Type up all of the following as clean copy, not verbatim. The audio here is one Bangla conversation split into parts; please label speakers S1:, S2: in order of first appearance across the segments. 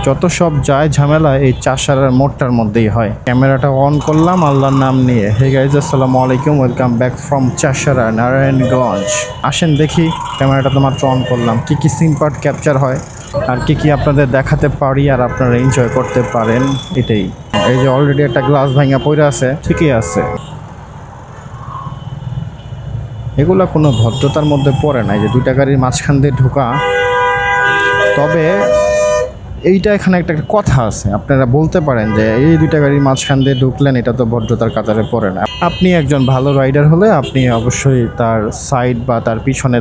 S1: যত সব যায় ঝামেলা এই চাষারের মোড়টার মধ্যেই হয়। ক্যামেরাটা অন করলাম আল্লাহর নাম নিয়ে। হে গাইজ, আসসালামু আলাইকুম, welcome back from Chashara Narayanganj. আসেন দেখি, ক্যামেরাটা তো মাত্র অন করলাম, কি কি সিন পার্ট ক্যাপচার হয় আর কি কি আপনাদের দেখাতে পারি আর আপনারা এনজয় করতে পারেন এটাই। এই যে অলরেডি একটা গ্লাস ভাঙা পড়ে আছে, ঠিকই আছে, এগুলা কোনো ভদ্রতার মধ্যে পড়ে না। এই যে দুইটা গাড়ির মাঝখান দিয়ে ঢোকা, তবে এইটা এখানে একটা কথা আছে, আপনারা বলতে পারেন যে এই দুইটা গাড়ির মাঝখান দিয়ে ঢুকলেন, এটা তো ভদ্রতার কাতারে পড়ে না। আপনি একজন ভালো রাইডার হলে আপনি অবশ্যই তার সাইড বা তার পিছনে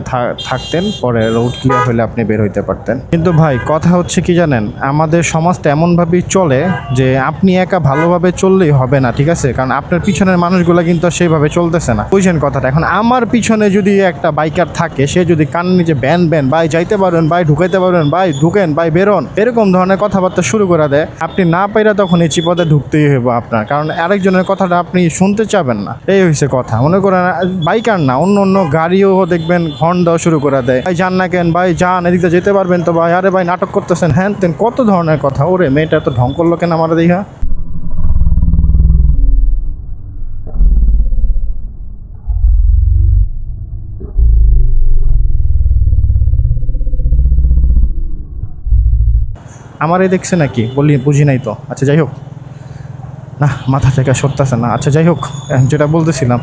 S1: থাকতেন, পরে রোড ক্লিয়ার হলে আপনি বের হইতে পারতেন। কিন্তু ভাই কথা হচ্ছে কি জানেন, আমাদের সমাজটা এমনভাবেই চলে যে আপনি একা ভালোভাবে চললেই হবে না, ঠিক আছে? কারণ আপনার পিছনের মানুষগুলো কিন্তু সেইভাবে চলতেছে না, বুঝছেন কথাটা? এখন আমার পিছনে যদি একটা বাইকার থাকে, সে যদি কান নিচে ব্যান ভাই যাইতে পারবেন, ভাই ঢুকাইতে পারবেন, ভাই ঢুকেন, ভাই বেরোন, এরকম ধরনের কথাবার্তা শুরু করে দেয়, আপনি না পাইরা তখন এই চিপদে ঢুকতেই হইব আপনার, কারণ আরেকজনের কথাটা আপনি শুনতে চাবেন না। এই হয়েছে কথা। মনে করেন বাইকার না, অন্য অন্য গাড়িও দেখবেন হর্ন দেওয়া শুরু করে দেয়, ভাই যান না কেন, ভাই যান, এদিকে যেতে পারবেন তো ভাই, আরে ভাই নাটক করতেছেন, হ্যান তেন কত ধরনের কথা। ওরে মেয়েটা তো ঢং করলো কেন আমার দেখা। আমারে দেখছে নাকি বলি, বুঝি নাই তো। আচ্ছা যাই হোক, না মাথা থেকে সরতেছে না। আচ্ছা যাই হোক, যেটা বলতেছিলাম,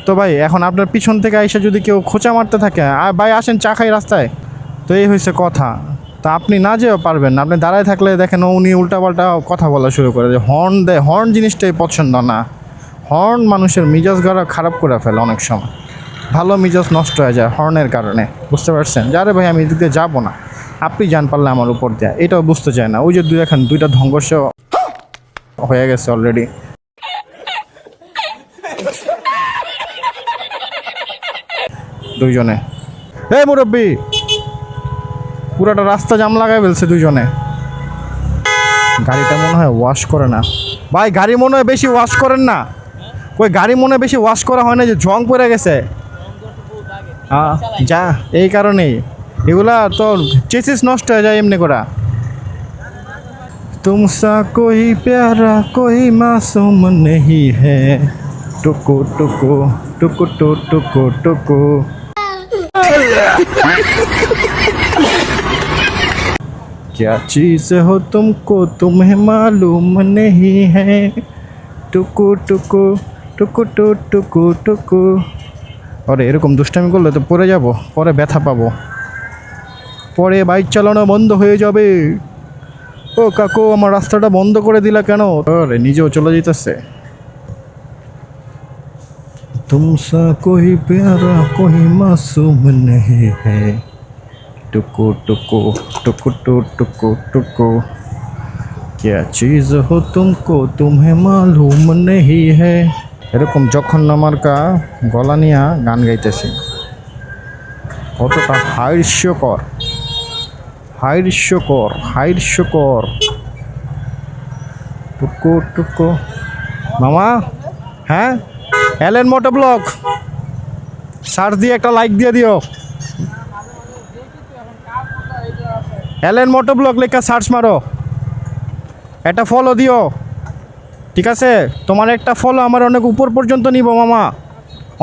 S1: তো ভাই এখন আপনার পিছন থেকে এসে যদি কেউ খোঁচা মারতে থাকে, আর ভাই আসেন চা খাই রাস্তায়, তো এই হয়েছে কথা। তা আপনি না যেও পারবেন না, আপনি দাঁড়ায় থাকলে দেখেন উনি উল্টাপাল্টা কথা বলা শুরু করে, যে হর্ন দেয়। হর্ন জিনিসটাই পছন্দ না। হর্ন মানুষের মিজাজ খারাপ করে ফেলে অনেক সময়, ভালো মিজাজ নষ্ট হয়ে যায় হর্নের কারণে, বুঝতে পারছেন? যারে ভাই আমি এদিকে যাবো না, আপনি জান পারলে আমার উপর দেয়া, এটাও বুঝতে চায় না। ওই যে এখন দুইটা সংঘর্ষ হয়ে গেছে অলরেডি। দুইজনে, এই মুরব্বি, পুরাটা রাস্তা জাম লাগাই ফেলছে দুইজনে। গাড়িটা মনে হয় ওয়াশ করে না ভাই, গাড়ি মনে হয় বেশি ওয়াশ করেন না। ওই গাড়ি মনে হয় বেশি ওয়াশ করা হয় না, যে জং পড়ে গেছে। যা, এই কারণেই এগুলা তো চেসিস নষ্ট হয়ে যায় এমনি করা। তুমসা কোই প্যারা কোই মাসুম নেহি হ্যায়, টুকু টুকু টুকু টু টুকু টুকু। क्या चीज़ हो तुमको तुम्हें मालूम नहीं है, টুকু টুকু টুকু টু টুকু টুকু। আরে এরকম দুষ্টামি করলে তো পড়ে যাব, পরে ব্যথা পাবো, পরে বাইক চালানো বন্ধ হয়ে যাবে। ও কাকু, আমার রাস্তাটা বন্ধ করে দিলা কেন? আরে নিজেও চলে যেতেছে। তুমসা কোই প্যারা কোই মাসুম নেহি হ্যায়, টুকু টুকু টুকু টু টুকু টুকু। क्या चीज़ हो तुमको तुम्हें मालूम नहीं है। এরকম জঘন্য মার্কা গলা নিয়ে গান গাইতেছি, কতটা হাস্যকর, হাস্যকর, হাস্যকর। টুকু টুকু মামা, হ্যাঁ এলএন মোটো ব্লগ সার্চ দিয়ে একটা লাইক দিয়ে দিও। এলএন মোটো ব্লগ লেখা সার্চ মারো, একটা ফলো দিও, ঠিক আছে? তোমার একটা ফলো আমার অনেক উপর পর্যন্ত নিব মামা,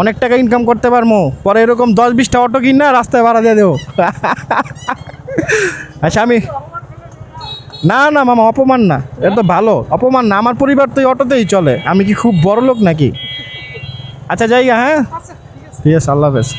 S1: অনেক টাকা ইনকাম করতে পারবো, পরে এরকম 10-20টা অটো কিন না রাস্তায় ভাড়া দিয়ে দেবো। আচ্ছা আমি, না না মামা অপমান না, এটা তো ভালো, অপমান না। আমার পরিবার তো এই অটোতেই চলে, আমি কি খুব বড় লোক নাকি? আচ্ছা জায়গা, হ্যাঁ ঠিক আছে, আল্লাহ হাফেজ।